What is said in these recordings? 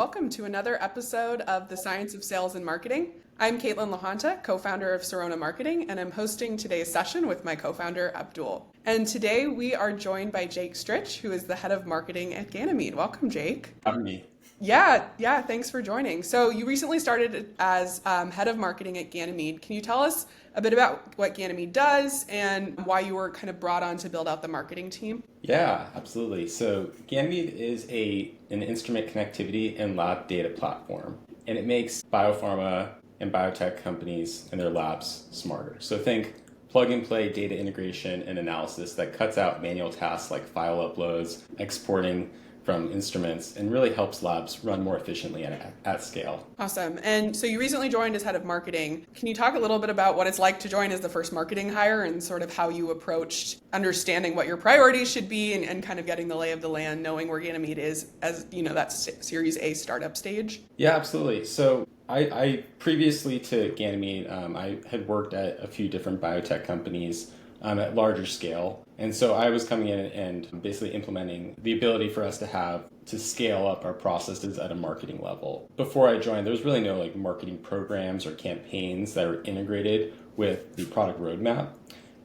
welcome to another episode of The Science of Sales and Marketing. I'm Caitlin Honta, co-founder of Sirona Marketing, and I'm hosting today's session with my co-founder, Abdul. And today we are joined by Jake Strich, who is the head of marketing at Ganymede. Welcome, Jake. Having me. Yeah, thanks for joining. So you recently started as head of marketing at Ganymede. Can you tell us a bit about what Ganymede does and why you were kind of brought on to build out the marketing team? Yeah, absolutely. So Ganymede is an instrument connectivity and lab data platform, and it makes biopharma and biotech companies and their labs smarter. So think plug and play data integration and analysis that cuts out manual tasks like file uploads, exporting from instruments, and really helps labs run more efficiently at scale. Awesome. And so you recently joined as head of marketing. Can you talk a little bit about what it's like to join as the first marketing hire and sort of how you approached understanding what your priorities should be and kind of getting the lay of the land, knowing where Ganymede is as, that Series A startup stage? Yeah, absolutely. So I previously to Ganymede, I had worked at a few different biotech companies at larger scale. And so I was coming in and basically implementing the ability for us to scale up our processes at a marketing level. Before I joined, there was really no marketing programs or campaigns that were integrated with the product roadmap.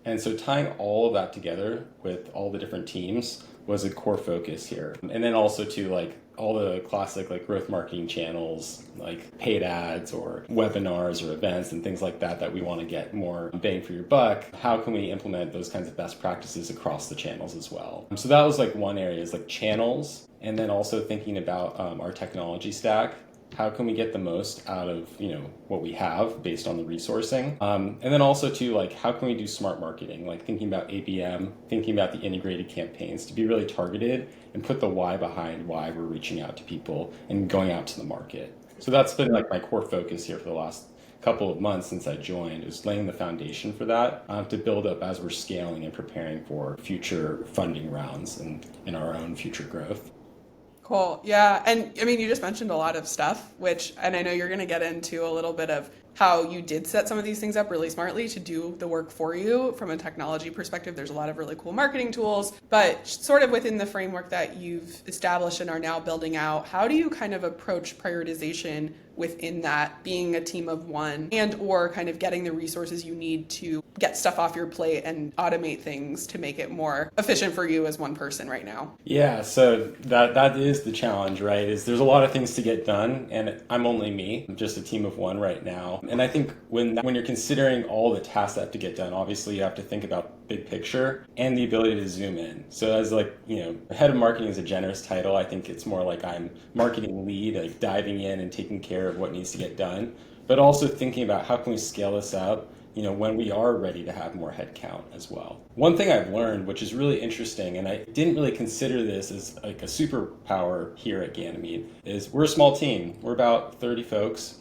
And so tying all of that together with all the different teams was a core focus here. And then also to all the classic growth marketing channels like paid ads or webinars or events and things like that we want to get more bang for your buck. How can we implement those kinds of best practices across the channels as well? So that was one area is channels, and then also thinking about our technology stack. How can we get the most out of what we have based on the resourcing, and then also to how can we do smart marketing, thinking about ABM, thinking about the integrated campaigns to be really targeted and put the why behind why we're reaching out to people and going out to the market. So that's been my core focus here for the last couple of months since I joined, is laying the foundation for that to build up as we're scaling and preparing for future funding rounds and in our own future growth. Cool. Yeah. And I mean, you just mentioned a lot of stuff, and I know you're going to get into a little bit of how you did set some of these things up really smartly to do the work for you from a technology perspective. There's a lot of really cool marketing tools, but sort of within the framework that you've established and are now building out, how do you kind of approach prioritization within that, being a team of one, and or kind of getting the resources you need to get stuff off your plate and automate things to make it more efficient for you as one person right now? Yeah, so that is the challenge, right? Is there's a lot of things to get done, and I'm only me. I'm just a team of one right now. And I think when you're considering all the tasks that have to get done, obviously you have to think about big picture and the ability to zoom in. So as head of marketing is a generous title. I think it's more like I'm marketing lead, diving in and taking care of what needs to get done, but also thinking about how can we scale this up when we are ready to have more headcount as well. One thing I've learned, which is really interesting, and I didn't really consider this as a superpower here at Ganymede, is we're a small team. We're about 30 folks.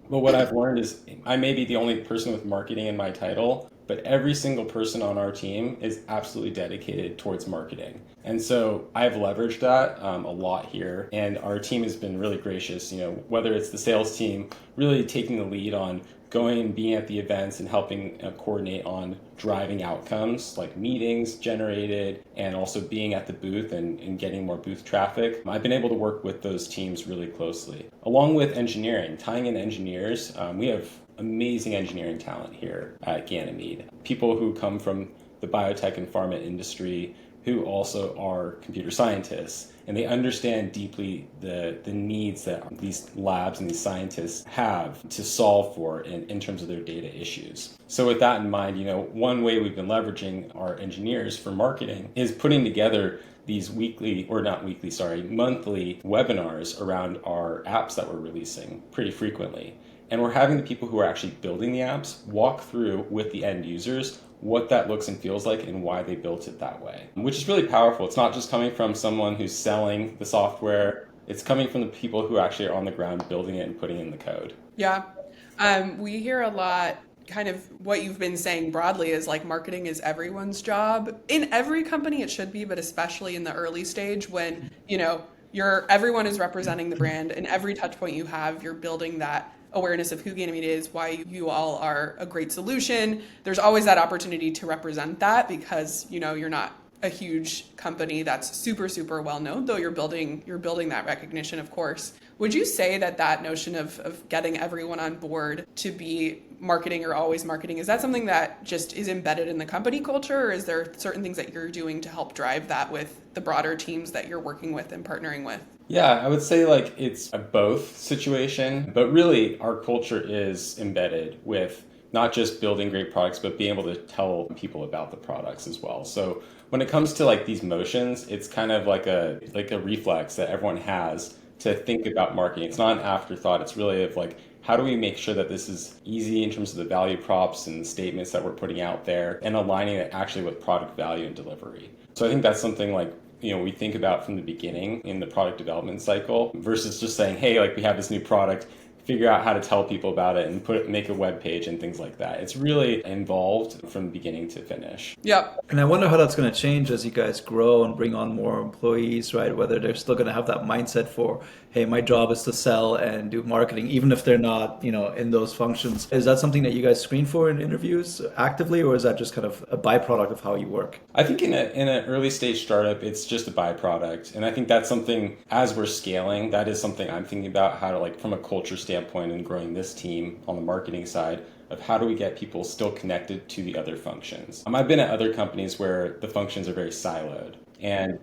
But what I've learned is I may be the only person with marketing in my title, but every single person on our team is absolutely dedicated towards marketing. And so I've leveraged that a lot here, and our team has been really gracious, whether it's the sales team really taking the lead on going and being at the events and helping coordinate on driving outcomes like meetings generated and also being at the booth and getting more booth traffic. I've been able to work with those teams really closely. Along with engineering, tying in engineers, we have amazing engineering talent here at Ganymede. People who come from the biotech and pharma industry who also are computer scientists, and they understand deeply the needs that these labs and these scientists have to solve for in terms of their data issues. So with that in mind, one way we've been leveraging our engineers for marketing is putting together these monthly webinars around our apps that we're releasing pretty frequently. And we're having the people who are actually building the apps walk through with the end users what that looks and feels like and why they built it that way, which is really powerful. It's not just coming from someone who's selling the software. It's coming from the people who actually are on the ground building it and putting in the code. Yeah. We hear a lot, kind of what you've been saying broadly is marketing is everyone's job. In every company it should be, but especially in the early stage when, everyone is representing the brand, and every touch point you have, you're building that awareness of who Ganymede is, why you all are a great solution. There's always that opportunity to represent that because, you're not a huge company that's super, super well known, though you're building that recognition, of course. Would you say that notion of getting everyone on board to be marketing or always marketing, is that something that just is embedded in the company culture, or is there certain things that you're doing to help drive that with the broader teams that you're working with and partnering with? Yeah, I would say like it's a both situation, but really our culture is embedded with not just building great products, but being able to tell people about the products as well. So when it comes to like these motions, it's kind of like a reflex that everyone has to think about marketing. It's not an afterthought. It's really of like, how do we make sure that this is easy in terms of the value props and statements that we're putting out there and aligning it actually with product value and delivery. So I think that's something like, we think about from the beginning in the product development cycle versus just saying, hey, like we have this new product, figure out how to tell people about it and make a web page and things like that. It's really involved from beginning to finish. Yep. And I wonder how that's going to change as you guys grow and bring on more employees, right? Whether they're still going to have that mindset for, hey, my job is to sell and do marketing, even if they're not, in those functions. Is that something that you guys screen for in interviews actively, or is that just kind of a byproduct of how you work? I think in an early stage startup, it's just a byproduct. And I think that's something, as we're scaling, that is something I'm thinking about how to, like, from a culture standpoint and growing this team on the marketing side, of how do we get people still connected to the other functions. I've been at other companies where the functions are very siloed. And,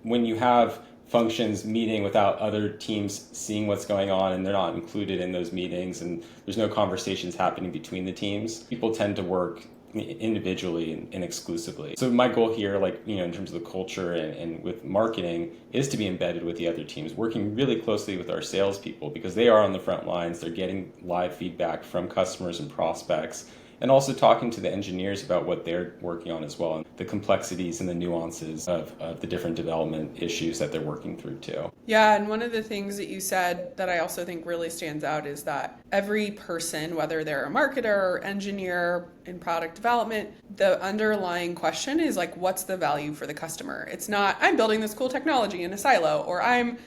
when you have functions meeting without other teams seeing what's going on and they're not included in those meetings and there's no conversations happening between the teams, people tend to work individually and exclusively. So my goal here, in terms of the culture and with marketing, is to be embedded with the other teams, working really closely with our salespeople because they are on the front lines. They're getting live feedback from customers and prospects, and also talking to the engineers about what they're working on as well, and the complexities and the nuances of the different development issues that they're working through too. Yeah, and one of the things that you said that I also think really stands out is that every person, whether they're a marketer or engineer in product development, the underlying question is like, what's the value for the customer? It's not, I'm building this cool technology in a silo, or I'm,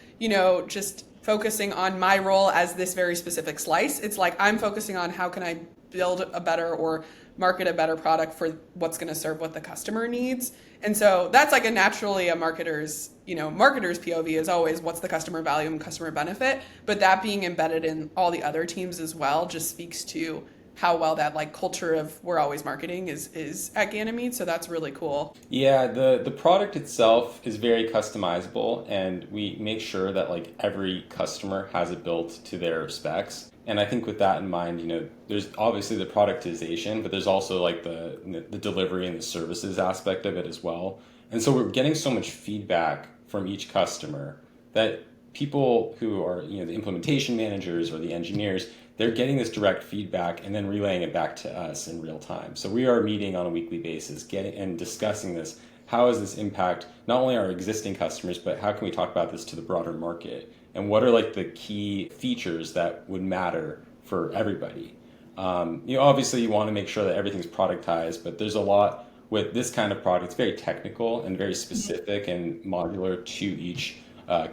just focusing on my role as this very specific slice. It's like, I'm focusing on how can I build a better or market a better product for what's going to serve what the customer needs. And so that's like a marketer's POV is always what's the customer value and customer benefit. But that being embedded in all the other teams as well just speaks to how well that like culture of we're always marketing is at Ganymede. So that's really cool. Yeah, the product itself is very customizable, and we make sure that like every customer has it built to their specs. And I think with that in mind, there's obviously the productization, but there's also like the delivery and the services aspect of it as well. And so we're getting so much feedback from each customer that people who are, the implementation managers or the engineers, they're getting this direct feedback and then relaying it back to us in real time. So we are meeting on a weekly basis, and discussing this. How does this impact not only our existing customers, but how can we talk about this to the broader market? And what are like the key features that would matter for everybody? Obviously you want to make sure that everything's productized, but there's a lot with this kind of product. It's very technical and very specific and modular to each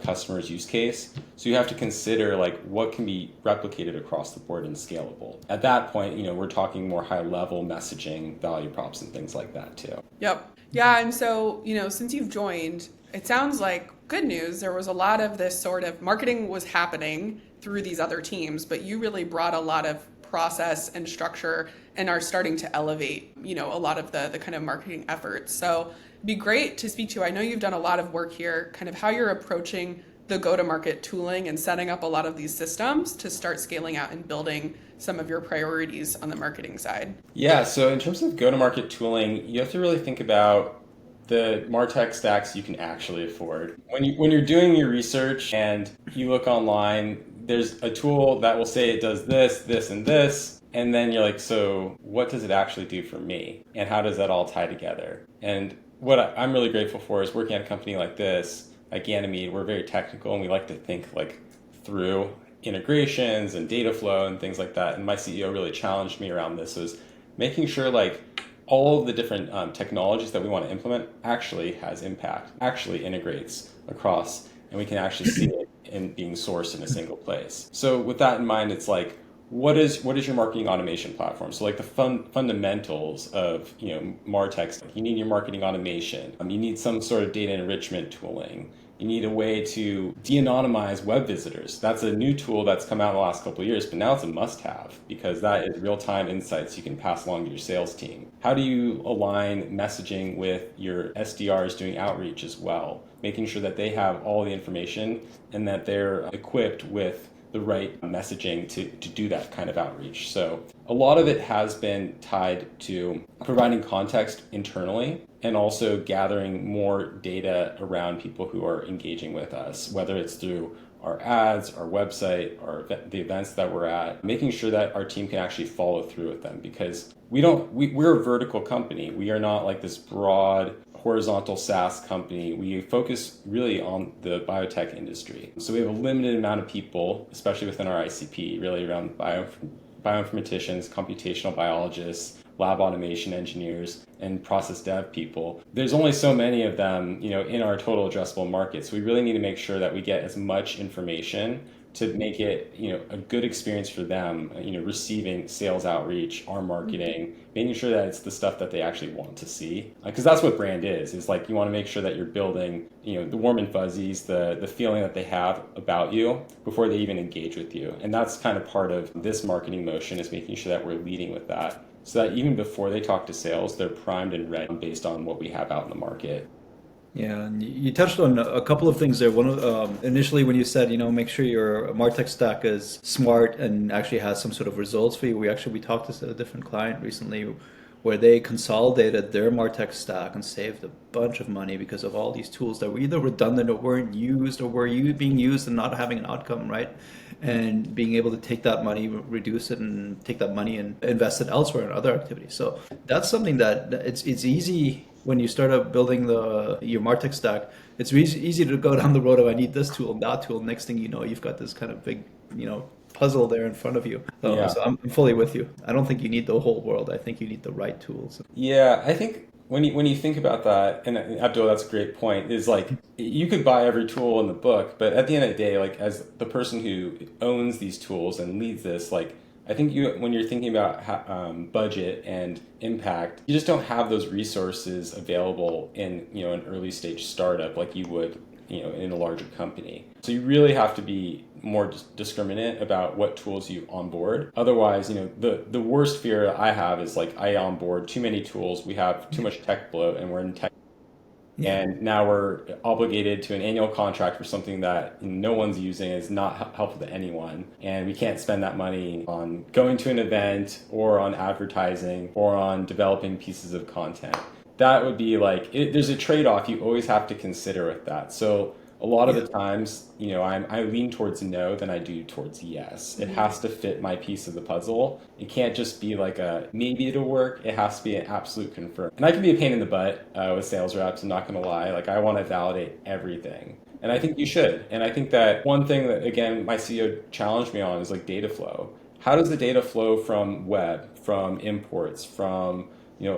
customer's use case. So you have to consider like what can be replicated across the board and scalable. At that point, we're talking more high level messaging, value props, and things like that too. Yep. Yeah. And so, since you've joined, it sounds like good news. There was a lot of this sort of marketing was happening through these other teams, but you really brought a lot of process and structure and are starting to elevate, a lot of the kind of marketing efforts. So it'd be great to speak to. I know you've done a lot of work here, kind of how you're approaching the go-to-market tooling and setting up a lot of these systems to start scaling out and building some of your priorities on the marketing side. Yeah, so in terms of go-to-market tooling, you have to really think about the Martech stacks you can actually afford. When you're doing your research and you look online, there's a tool that will say it does this, this, and this, and then you're like, so what does it actually do for me? And how does that all tie together? And what I'm really grateful for is working at a company like this, at Ganymede. We're very technical and we like to think like through integrations and data flow and things like that. And my CEO really challenged me around this, was making sure like all of the different technologies that we want to implement actually has impact, actually integrates across, and we can actually see it in being sourced in a single place. So with that in mind, it's like, what is your marketing automation platform? So like the fundamentals of Martech, you need your marketing automation. You need some sort of data enrichment tooling. You need a way to de-anonymize web visitors. That's a new tool that's come out in the last couple of years, but now it's a must-have because that is real-time insights you can pass along to your sales team. How do you align messaging with your SDRs doing outreach as well? Making sure that they have all the information and that they're equipped with the right messaging to do that kind of outreach. So a lot of it has been tied to providing context internally and also gathering more data around people who are engaging with us, whether it's through our ads, our website, or the events that we're at, making sure that our team can actually follow through with them because we're a vertical company. We are not like this broad horizontal SaaS company. We focus really on the biotech industry. So we have a limited amount of people, especially within our ICP, really around bioinformaticians, computational biologists, lab automation engineers, and process dev people. There's only so many of them, in our total addressable market. So we really need to make sure that we get as much information to make it, a good experience for them, receiving sales outreach, our marketing, making sure that it's the stuff that they actually want to see. Because that's what brand is like you want to make sure that you're building, the warm and fuzzies, the feeling that they have about you before they even engage with you. And that's kind of part of this marketing motion is making sure that we're leading with that. So that even before they talk to sales, they're primed and ready based on what we have out in the market. Yeah, and you touched on a couple of things there. One of initially when you said, make sure your Martech stack is smart and actually has some sort of results for you. We talked to a different client recently where they consolidated their Martech stack and saved a bunch of money because of all these tools that were either redundant or weren't used or were being used and not having an outcome, right? And being able to take that money, reduce it, and take that money and invest it elsewhere in other activities. So that's something that it's easy when you start up building your Martech stack. It's easy to go down the road of I need this tool and that tool. Next thing you know, you've got this kind of big, puzzle there in front of you. So I'm fully with you. I don't think you need the whole world. I think you need the right tools. Yeah, I think when you think about that, and Abdul, that's a great point, is like you could buy every tool in the book, but at the end of the day, like as the person who owns these tools and leads this, like I think when you're thinking about budget and impact, you just don't have those resources available in an early stage startup like you would in a larger company. So you really have to be more discriminate about what tools you onboard. Otherwise, the worst fear I have is like I onboard too many tools, we have too much tech bloat, and we're in tech. And now we're obligated to an annual contract for something that no one's using, is not helpful to anyone. And we can't spend that money on going to an event or on advertising or on developing pieces of content. That would be like, there's a trade-off you always have to consider with that. So a lot of the times, I lean towards no than I do towards yes. It has to fit my piece of the puzzle. It can't just be like a maybe it'll work. It has to be an absolute confirm. And I can be a pain in the butt with sales reps. I'm not going to lie. Like I want to validate everything. And I think you should. And I think that one thing that, again, my CEO challenged me on is like data flow. How does the data flow from web, from imports, from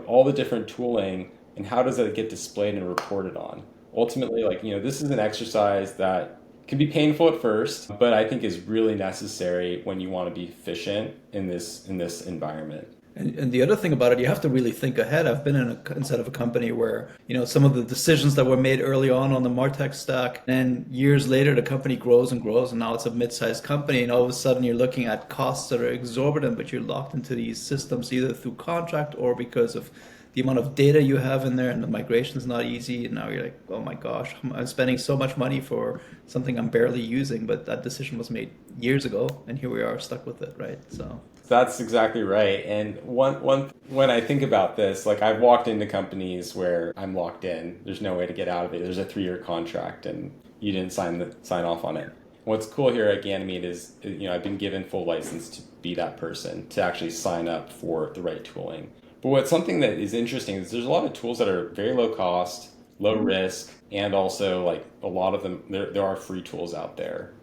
all the different tooling, and how does that get displayed and reported on? Ultimately, this is an exercise that can be painful at first, but I think is really necessary when you want to be efficient in this environment. And the other thing about it, you have to really think ahead. I've been inside of a company where, some of the decisions that were made early on the Martech stack, and years later, the company grows and grows, and now it's a mid-sized company, and all of a sudden you're looking at costs that are exorbitant, but you're locked into these systems either through contract or because of the amount of data you have in there, and the migration is not easy. And now you're like, oh my gosh, I'm spending so much money for something I'm barely using, but that decision was made years ago, and here we are stuck with it, right? So that's exactly right. And when I think about this, like I've walked into companies where I'm locked in. There's no way to get out of it. There's a 3-year contract, and you didn't sign off on it. What's cool here at Ganymede is, I've been given full license to be that person, to actually sign up for the right tooling. But what's something that is interesting is there's a lot of tools that are very low cost, low risk, and also like a lot of them, there are free tools out there.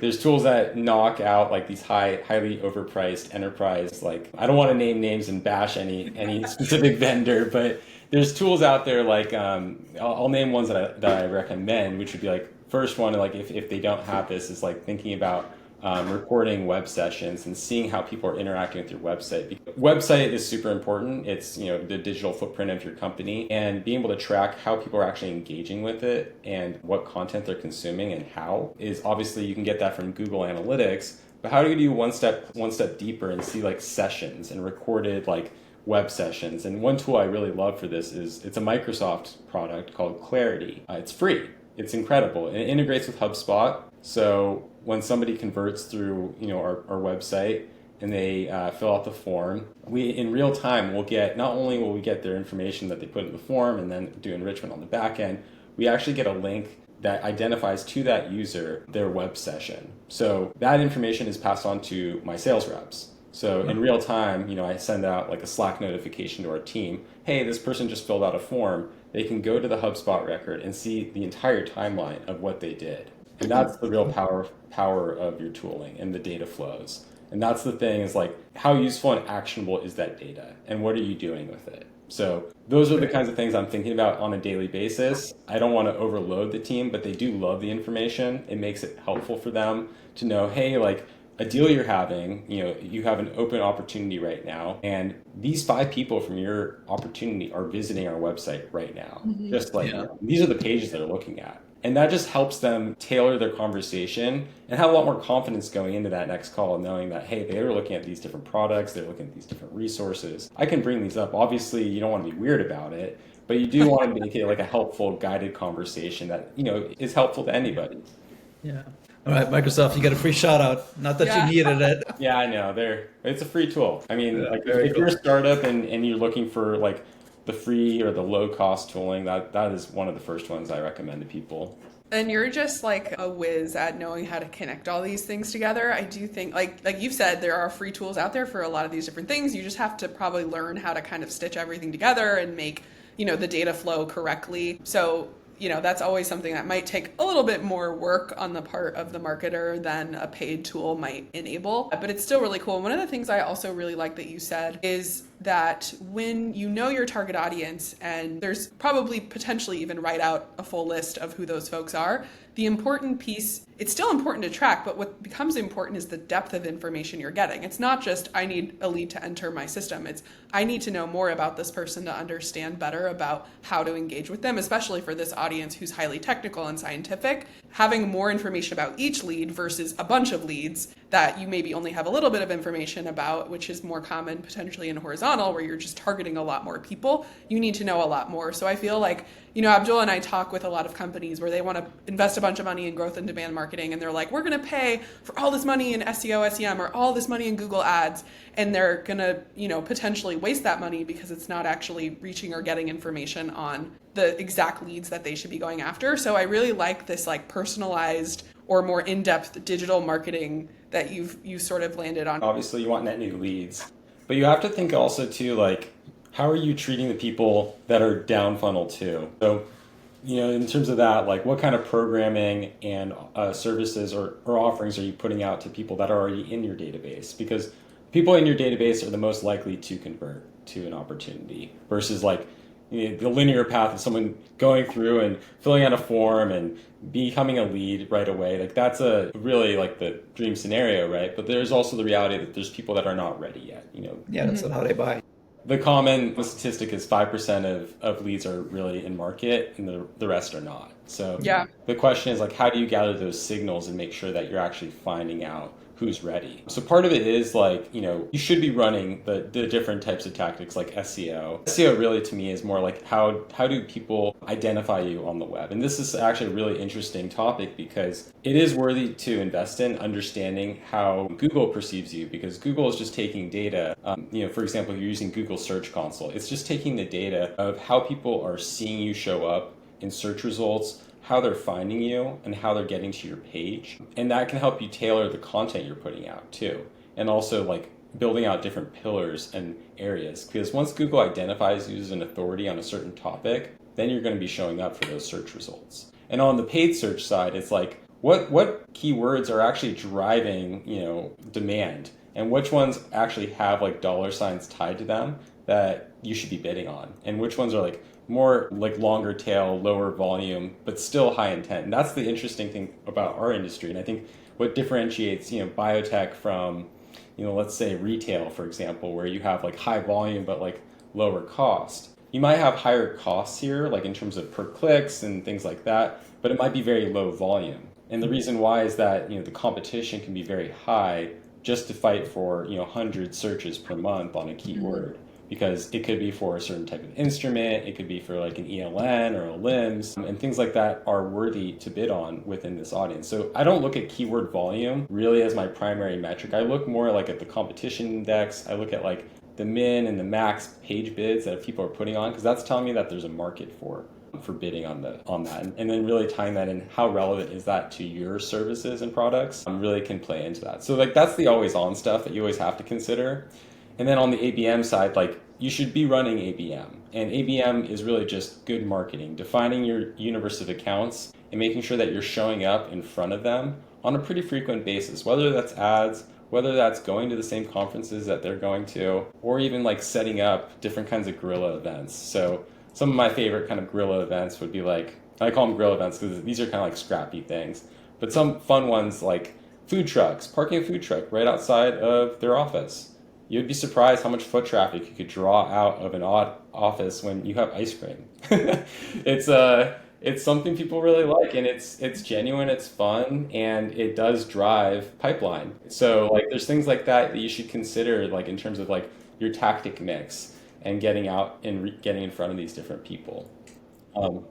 There's tools that knock out like these highly overpriced enterprise, like I don't want to name names and bash any specific vendor, but there's tools out there like, I'll name ones that I recommend, which would be like, first one, like if they don't have this, is like thinking about recording web sessions and seeing how people are interacting with your website. Website is super important. It's, the digital footprint of your company, and being able to track how people are actually engaging with it and what content they're consuming and how is obviously you can get that from Google Analytics. But how do you do one step deeper and see like sessions and recorded like web sessions? And one tool I really love for this is it's a Microsoft product called Clarity. It's free. It's incredible. And it integrates with HubSpot. So when somebody converts through our website and they fill out the form, we in real time will get, not only will we get their information that they put in the form and then do enrichment on the back end, we actually get a link that identifies to that user their web session. So that information is passed on to my sales reps. So in real time, I send out like a Slack notification to our team. Hey, this person just filled out a form. They can go to the HubSpot record and see the entire timeline of what they did. And that's the real power of your tooling and the data flows. And that's the thing is like, how useful and actionable is that data? And what are you doing with it? So those are the kinds of things I'm thinking about on a daily basis. I don't want to overload the team, but they do love the information. It makes it helpful for them to know, hey, like a deal you're having, you have an open opportunity right now. And these 5 people from your opportunity are visiting our website right now. Mm-hmm. Just like, these are the pages they're looking at. And that just helps them tailor their conversation and have a lot more confidence going into that next call, knowing that, hey, they were looking at these different products, they're looking at these different resources. I can bring these up. Obviously, you don't want to be weird about it, but you do want to make it like a helpful, guided conversation that, is helpful to anybody. Yeah. All right, Microsoft, you get a free shout out. Not that you needed it. Yeah, I know. It's a free tool. I mean, if you're a startup and you're looking for like the free or the low cost tooling, that is one of the first ones I recommend to people. And you're just like a whiz at knowing how to connect all these things together. I do think, like you've said, there are free tools out there for a lot of these different things. You just have to probably learn how to kind of stitch everything together and make, the data flow correctly. So, that's always something that might take a little bit more work on the part of the marketer than a paid tool might enable. But it's still really cool. One of the things I also really like that you said is that when you know your target audience, and there's probably potentially even write out a full list of who those folks are, the important piece, it's still important to track, but what becomes important is the depth of information you're getting. It's not just, I need a lead to enter my system. It's, I need to know more about this person to understand better about how to engage with them, especially for this audience who's highly technical and scientific. Having more information about each lead versus a bunch of leads that you maybe only have a little bit of information about, which is more common potentially in horizontal, where you're just targeting a lot more people, you need to know a lot more. So I feel like, Abdul and I talk with a lot of companies where they want to invest a bunch of money in growth and demand marketing, and they're like, we're going to pay for all this money in SEO, SEM, or all this money in Google ads, and they're going to, potentially waste that money because it's not actually reaching or getting information on the exact leads that they should be going after. So I really like this like personalized or more in-depth digital marketing that you sort of landed on. Obviously, you want net new leads, but you have to think also too, like, how are you treating the people that are down funnel too? So, in terms of that, like what kind of programming and services or offerings are you putting out to people that are already in your database? Because people in your database are the most likely to convert to an opportunity versus like the linear path of someone going through and filling out a form and becoming a lead right away. Like that's a really like the dream scenario, right? But there's also the reality that there's people that are not ready yet, Yeah, that's how they buy. The common statistic is 5% of leads are really in market and the rest are not. So the question is like, how do you gather those signals and make sure that you're actually finding out who's ready? So part of it is like, you should be running the different types of tactics like SEO. SEO really to me is more like how do people identify you on the web? And this is actually a really interesting topic because it is worthy to invest in understanding how Google perceives you, because Google is just taking data. For example, you're using Google Search Console. It's just taking the data of how people are seeing you show up in search results, how they're finding you, and how they're getting to your page. And that can help you tailor the content you're putting out too. And also like building out different pillars and areas. Because once Google identifies you as an authority on a certain topic, then you're going to be showing up for those search results. And on the paid search side, it's like, what keywords are actually driving, demand? And which ones actually have like dollar signs tied to them that you should be bidding on? And which ones are like more like longer tail, lower volume, but still high intent. And that's the interesting thing about our industry. And I think what differentiates, biotech from, let's say retail, for example, where you have like high volume, but like lower cost. You might have higher costs here, like in terms of per clicks and things like that, but it might be very low volume. And the reason why is that, the competition can be very high just to fight for, 100 searches per month on a keyword. Because it could be for a certain type of instrument, it could be for like an ELN or a LIMS, and things like that are worthy to bid on within this audience. So I don't look at keyword volume really as my primary metric. I look more like at the competition index. I look at like the min and the max page bids that people are putting on, because that's telling me that there's a market for bidding on that. And then really tying that in, how relevant is that to your services and products, really can play into that. So like that's the always on stuff that you always have to consider. And then on the ABM side, like you should be running ABM. And ABM is really just good marketing, defining your universe of accounts and making sure that you're showing up in front of them on a pretty frequent basis, whether that's ads, whether that's going to the same conferences that they're going to, or even like setting up different kinds of Guerrilla events. So some of my favorite kind of Guerrilla events would be like, I call them Guerrilla events because these are kind of like scrappy things, but some fun ones like food trucks, parking a food truck right outside of their office. You'd be surprised how much foot traffic you could draw out of an odd office when you have ice cream. It's something people really like, and it's genuine, it's fun, and it does drive pipeline. So like there's things like that you should consider, like in terms of like your tactic mix and getting out and getting in front of these different people.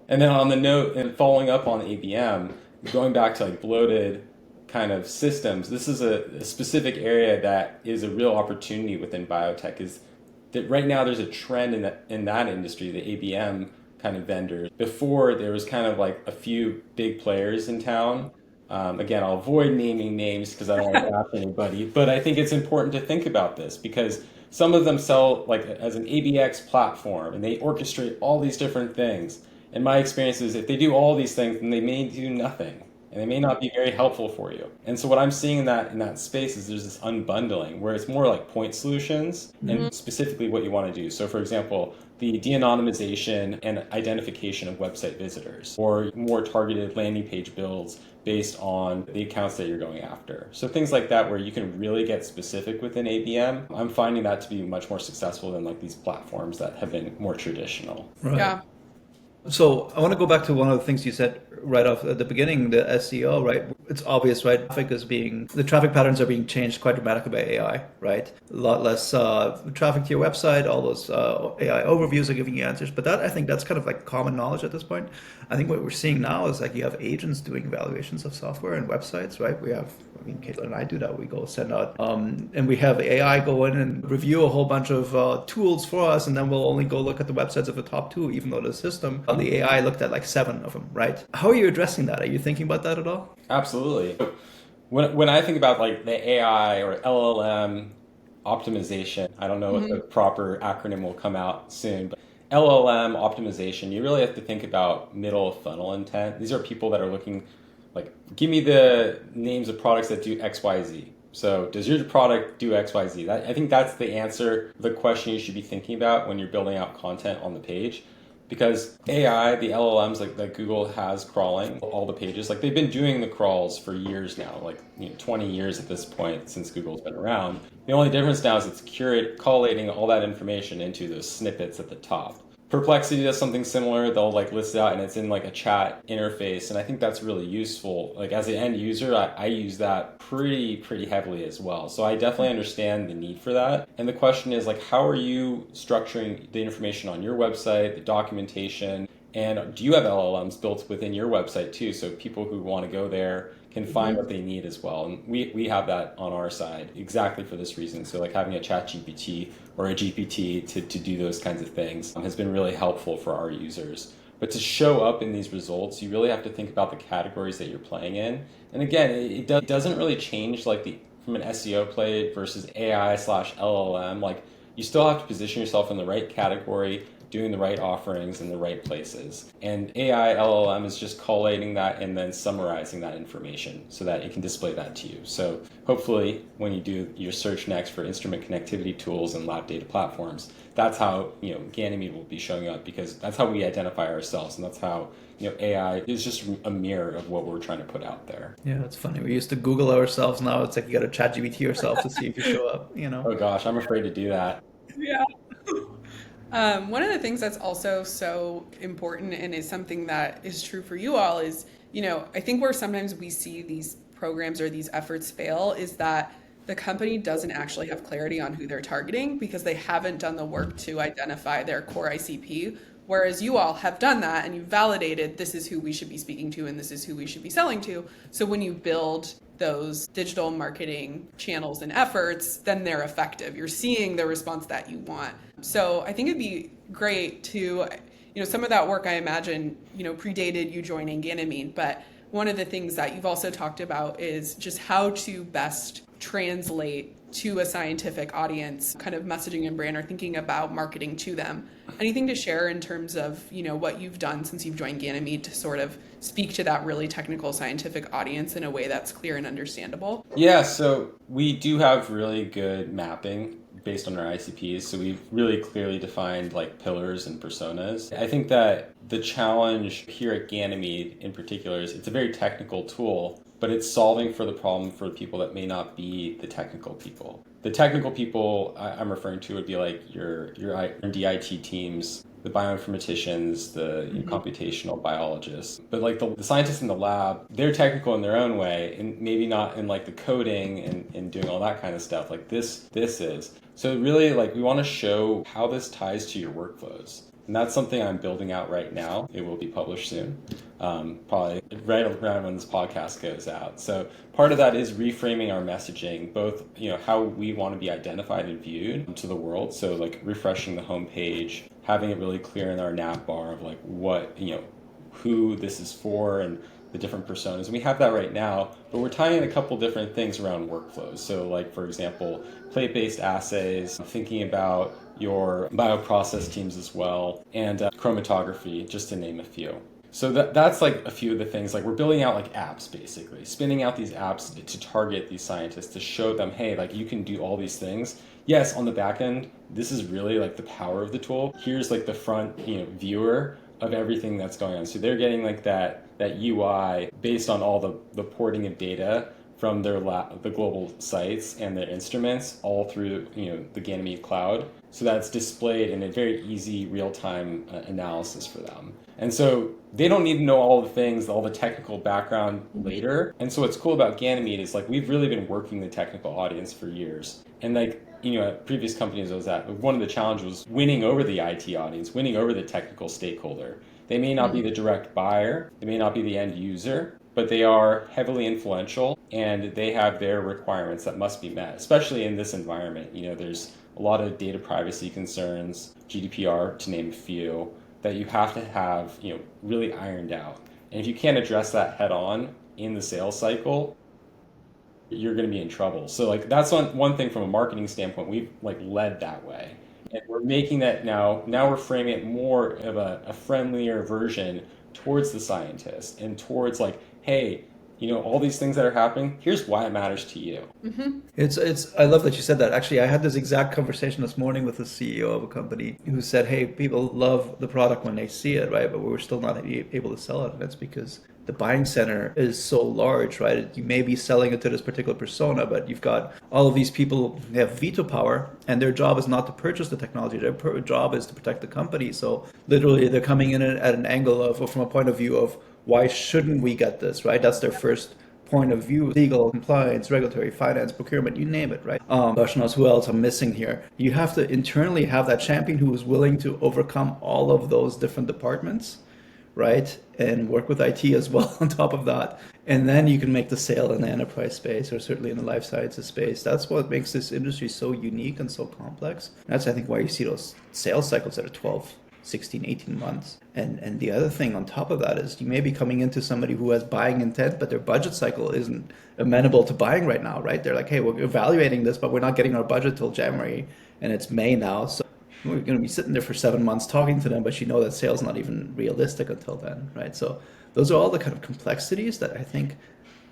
And then on the note and following up on ABM, going back to like bloated kind of systems, this is a specific area that is a real opportunity within biotech, is that right now there's a trend in that industry, the ABM kind of vendors. Before there was kind of like a few big players in town. Again, I'll avoid naming names because I don't want to bash anybody, but I think it's important to think about this because some of them sell like as an ABX platform and they orchestrate all these different things. And my experience is if they do all these things, then they may do nothing. And they may not be very helpful for you. And so what I'm seeing in that space is there's this unbundling where it's more like point solutions and specifically what you want to do. So for example, the de-anonymization and identification of website visitors, or more targeted landing page builds based on the accounts that you're going after. So things like that where you can really get specific within ABM. I'm finding that to be much more successful than like these platforms that have been more traditional. Right. Yeah. So I want to go back to one of the things you said right off at the beginning, the SEO, right? It's obvious, right? The traffic patterns are being changed quite dramatically by AI, right? A lot less traffic to your website, all those AI overviews are giving you answers. But I think that's kind of like common knowledge at this point. I think what we're seeing now is like you have agents doing evaluations of software and websites, right? Caitlin and I do that. We go send out, and we have AI go in and review a whole bunch of tools for us, and then we'll only go look at the websites of the top 2, even though the system, the AI looked at like 7 of them, right? How are you addressing that? Are you thinking about that at all? Absolutely. When I think about like the AI or LLM optimization, I don't know what the proper acronym will come out soon, but LLM optimization, you really have to think about middle of funnel intent. These are people that are looking like, give me the names of products that do X, Y, Z. So does your product do X, Y, Z? I think that's the answer, the question you should be thinking about when you're building out content on the page. Because AI, the LLMs that Google has crawling all the pages, like they've been doing the crawls for years now, like 20 years at this point since Google's been around. The only difference now is it's collating all that information into those snippets at the top. Perplexity does something similar. They'll like list it out and it's in like a chat interface. And I think that's really useful. Like as an end user, I use that pretty heavily as well. So I definitely understand the need for that. And the question is like, how are you structuring the information on your website, the documentation, and do you have LLMs built within your website too? So people who want to go there can find what they need as well. And we have that on our side exactly for this reason. So like having a chat GPT or a GPT to do those kinds of things has been really helpful for our users. But to show up in these results, you really have to think about the categories that you're playing in. And again, it doesn't really change like from an SEO play versus AI/LLM. Like you still have to position yourself in the right category, doing the right offerings in the right places. And AI LLM is just collating that and then summarizing that information so that it can display that to you. So hopefully when you do your search next for instrument connectivity tools and lab data platforms, that's how Ganymede will be showing up, because that's how we identify ourselves, and that's how AI is just a mirror of what we're trying to put out there. Yeah, it's funny. We used to Google ourselves. Now it's like you got to chat GPT yourself to see if you show up, Oh gosh, I'm afraid to do that. Yeah. One of the things that's also so important and is something that is true for you all is, I think where sometimes we see these programs or these efforts fail is that the company doesn't actually have clarity on who they're targeting because they haven't done the work to identify their core ICP. Whereas you all have done that and you've validated this is who we should be speaking to and this is who we should be selling to. So when you build those digital marketing channels and efforts, then they're effective. You're seeing the response that you want. So I think it'd be great to, some of that work I imagine, predated you joining Ganymede, but one of the things that you've also talked about is just how to best translate to a scientific audience kind of messaging and brand or thinking about marketing to them. Anything to share in terms of, what you've done since you've joined Ganymede to sort of speak to that really technical scientific audience in a way that's clear and understandable? Yeah, so we do have really good mapping based on our ICPs. So we've really clearly defined pillars and personas. I think that the challenge here at Ganymede in particular is it's a very technical tool, but it's solving for the problem for people that may not be the technical people. The technical people I'm referring to would be your DIT teams, the bioinformaticians, the computational biologists. But the scientists in the lab, they're technical in their own way, and maybe not in the coding and doing all that kind of stuff like this is. So really we want to show how this ties to your workflows. And that's something I'm building out right now. It will be published soon, probably right around when this podcast goes out. So part of that is reframing our messaging, both how we want to be identified and viewed to the world. So refreshing the homepage, having it really clear in our nav bar of what who this is for and the different personas. And we have that right now, but we're tying in a couple different things around workflows. So for example, plate-based assays, thinking about your bioprocess teams as well, and chromatography, just to name a few. So that's a few of the things. We're building out apps, basically, spinning out these apps to target these scientists, to show them, hey, you can do all these things. Yes, on the back end, this is really the power of the tool. Here's the front viewer of everything that's going on. So they're getting that UI based on all the porting of data from their the global sites and their instruments all through the Ganymede cloud. So that's displayed in a very easy real-time analysis for them. And so they don't need to know all the things, all the technical background later. And so what's cool about Ganymede is we've really been working the technical audience for years. And at previous companies I was at, one of the challenges was winning over the IT audience, winning over the technical stakeholder. They may not be the direct buyer, they may not be the end user, but they are heavily influential and they have their requirements that must be met, especially in this environment. There's a lot of data privacy concerns, GDPR to name a few, that you have to have really ironed out. And if you can't address that head on in the sales cycle, you're going to be in trouble. So that's one thing from a marketing standpoint, we've led that way. And we're making that now we're framing it more of a friendlier version towards the scientist and towards hey, all these things that are happening, here's why it matters to you. Mm-hmm. It's I love that you said that. Actually, I had this exact conversation this morning with the CEO of a company who said, hey, people love the product when they see it, right? But we're still not able to sell it. And that's because the buying center is so large, right? You may be selling it to this particular persona, but you've got all of these people, they have veto power, and their job is not to purchase the technology. Their job is to protect the company. So literally they're coming in at an angle of, or from a point of view of, why shouldn't we get this, right? That's their first point of view. Legal, compliance, regulatory, finance, procurement, you name it, right? Gosh knows who else I'm missing here. You have to internally have that champion who is willing to overcome all of those different departments, right? And work with IT as well on top of that. And then you can make the sale in the enterprise space, or certainly in the life sciences space. That's what makes this industry so unique and so complex. That's, I think, why you see those sales cycles that are 12, 16, 18 months. And the other thing on top of that is you may be coming into somebody who has buying intent, but their budget cycle isn't amenable to buying right now, right? They're like, hey, we're evaluating this, but we're not getting our budget till January, and it's May now. So we're going to be sitting there for 7 months talking to them, but you know that sales not even realistic until then, right? So those are all the kind of complexities that I think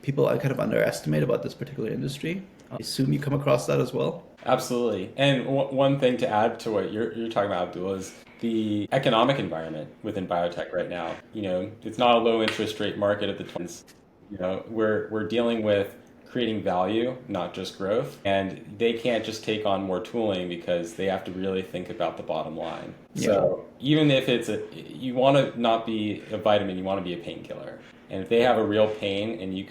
people kind of underestimate about this particular industry. I assume you come across that as well. Absolutely. And one thing to add to what you're talking about, Abdul, is the economic environment within biotech right now. It's not a low interest rate market at the twins. We're dealing with creating value, not just growth, and they can't just take on more tooling because they have to really think about the bottom line. Yeah. So even if you want to not be a vitamin, you want to be a painkiller. And if they have a real pain and you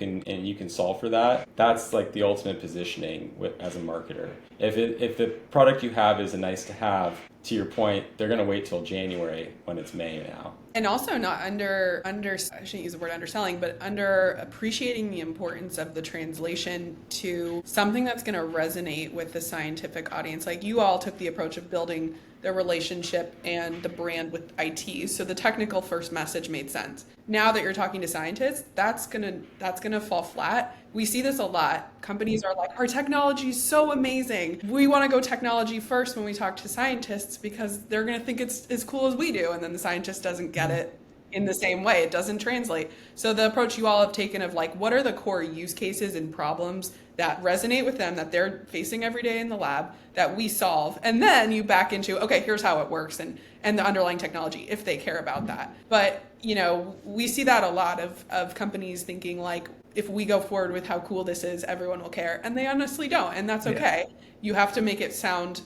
can solve for that, that's like the ultimate positioning as a marketer. If the product you have is a nice to have, to your point, they're going to wait till January when it's May now. And also not under I shouldn't use the word underselling, but under appreciating the importance of the translation to something that's going to resonate with the scientific audience. Like you all took the approach of building the relationship and the brand with IT. So the technical first message made sense. Now that you're talking to scientists, that's gonna fall flat. We see this a lot. Companies are like, our technology is so amazing. We want to go technology first when we talk to scientists because they're gonna think it's as cool as we do. And then the scientist doesn't get it in the same way. It doesn't translate. So the approach you all have taken of like, what are the core use cases and problems that resonate with them that they're facing every day in the lab that we solve? And then you back into, okay, here's how it works and the underlying technology if they care about that. But, we see that a lot of companies thinking like, if we go forward with how cool this is, everyone will care. And they honestly don't. And that's okay. Yeah. You have to make it sound,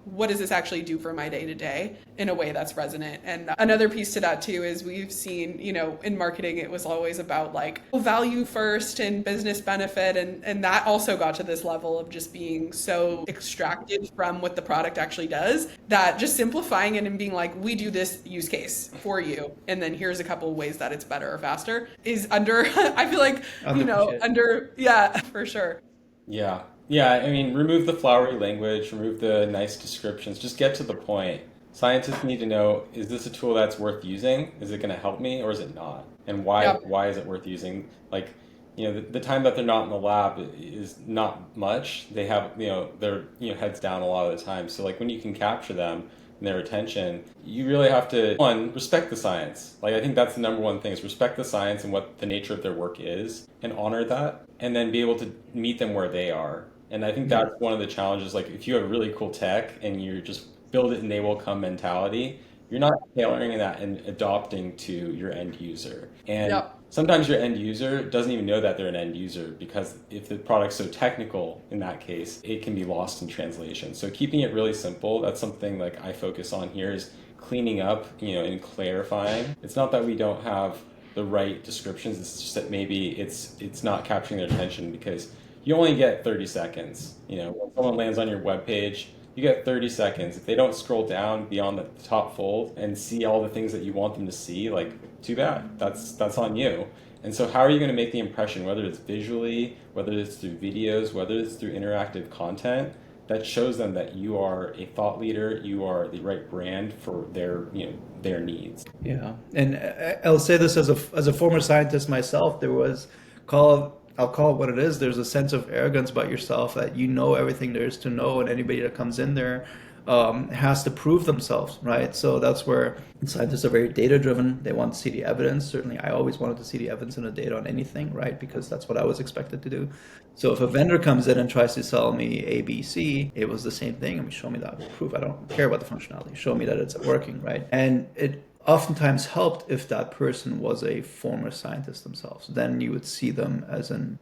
what does this actually do for my day to day in a way that's resonant? And another piece to that too is we've seen, in marketing, it was always about like value first and business benefit. And that also got to this level of just being so extracted from what the product actually does that just simplifying it and being like, we do this use case for you. And then here's a couple of ways that it's better or faster is I feel like, yeah, for sure. Yeah. Yeah, I mean, remove the flowery language, remove the nice descriptions, just get to the point. Scientists need to know, is this a tool that's worth using? Is it going to help me or is it not? And why is it worth using? Like, the time that they're not in the lab is not much. They have, their heads down a lot of the time. So like when you can capture them and their attention, you really have to, one, respect the science. Like I think that's the number one thing is respect the science and what the nature of their work is and honor that and then be able to meet them where they are. And I think that's one of the challenges. Like if you have really cool tech and you just build it and they will come mentality, you're not tailoring that and adopting to your end user. And sometimes your end user doesn't even know that they're an end user because if the product's so technical in that case, it can be lost in translation. So keeping it really simple, that's something like I focus on here is cleaning up, and clarifying. It's not that we don't have the right descriptions. It's just that maybe it's not capturing their attention because you only get 30 seconds. When someone lands on your webpage, you get 30 seconds. If they don't scroll down beyond the top fold and see all the things that you want them to see, like, too bad. That's on you. And so how are you going to make the impression, whether it's visually, whether it's through videos, whether it's through interactive content, that shows them that you are a thought leader, you are the right brand for their needs. Yeah. And I'll say this as a former scientist myself, I'll call it what it is. There's a sense of arrogance about yourself that you know everything there is to know, and anybody that comes in there has to prove themselves, right? So that's where scientists are very data-driven. They want to see the evidence. Certainly, I always wanted to see the evidence and the data on anything, right? Because that's what I was expected to do. So if a vendor comes in and tries to sell me A, B, C, it was the same thing. I mean, show me that proof. I don't care about the functionality. Show me that it's working, right? And it oftentimes helped if that person was a former scientist themselves. Then you would see them as an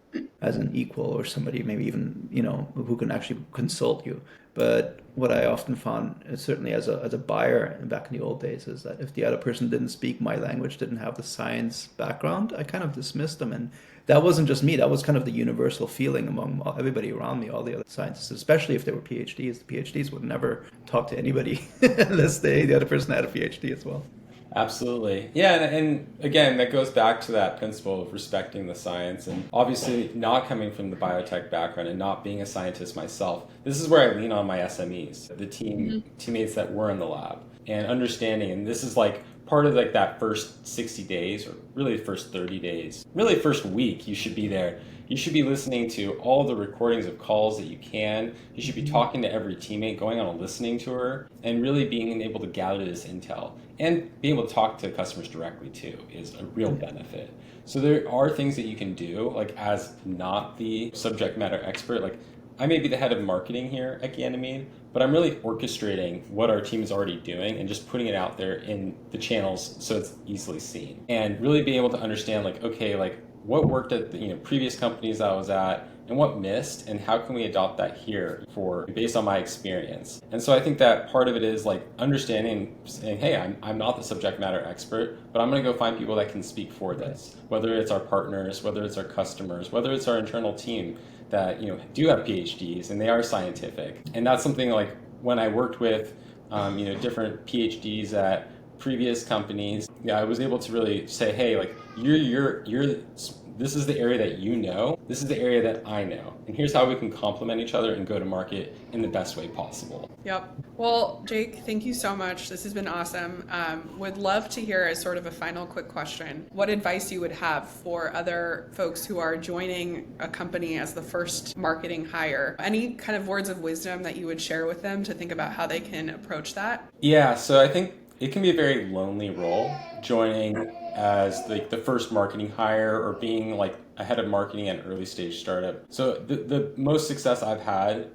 equal or somebody maybe even who can actually consult you. But what I often found, certainly as a buyer back in the old days, is that if the other person didn't speak my language, didn't have the science background, I kind of dismissed them. And that wasn't just me. That was kind of the universal feeling among everybody around me, all the other scientists, especially if they were PhDs. The PhDs would never talk to anybody unless the other person had a PhD as well. Absolutely. Yeah, and again, that goes back to that principle of respecting the science and obviously not coming from the biotech background and not being a scientist myself. This is where I lean on my SMEs, the teammates that were in the lab and understanding, and this is like part of like that first 60 days, or really the first 30 days, really first week, you should be there. You should be listening to all the recordings of calls that you can. You should be talking to every teammate, going on a listening tour, and really being able to gather this intel. And being able to talk to customers directly too is a real benefit. So there are things that you can do, like as not the subject matter expert. Like I may be the head of marketing here at Ganymede, but I'm really orchestrating what our team is already doing and just putting it out there in the channels so it's easily seen. And really being able to understand like, okay, like what worked at the previous companies I was at and what missed, and how can we adopt that here based on my experience. And so I think that part of it is like understanding, saying, hey, I'm not the subject matter expert, but I'm going to go find people that can speak for this, whether it's our partners, whether it's our customers, whether it's our internal team that do have PhDs and they are scientific. And that's something like when I worked with different PhDs at previous companies, I was able to really say, hey, like you're this is the area that you know, this is the area that I know, and here's how we can complement each other and go to market in the best way possible. Yep. Well, Jake, thank you so much. This has been awesome. Would love to hear, as sort of a final quick question, what advice you would have for other folks who are joining a company as the first marketing hire. Any kind of words of wisdom that you would share with them to think about how they can approach that? Yeah, so I think it can be a very lonely role, joining as like the first marketing hire or being like a head of marketing at an early stage startup. So the most success I've had,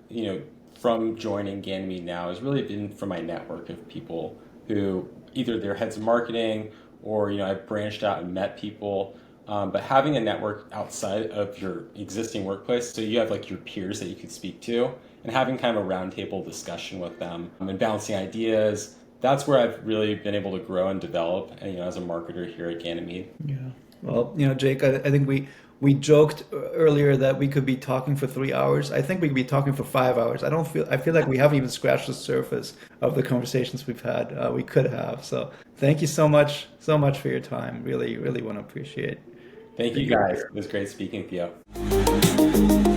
from joining Ganymede now has really been from my network of people who either they're heads of marketing or, I've branched out and met people. But having a network outside of your existing workplace, so you have like your peers that you could speak to, and having kind of a roundtable discussion with them and bouncing ideas. That's where I've really been able to grow and develop, as a marketer here at Ganymede. Yeah. Well, Jake, I think we joked earlier that we could be talking for 3 hours. I think we could be talking for 5 hours. I feel like we haven't even scratched the surface of the conversations we've had. We could have. So thank you so much for your time. Really, really want to appreciate it. Thank you guys. It was great speaking with you.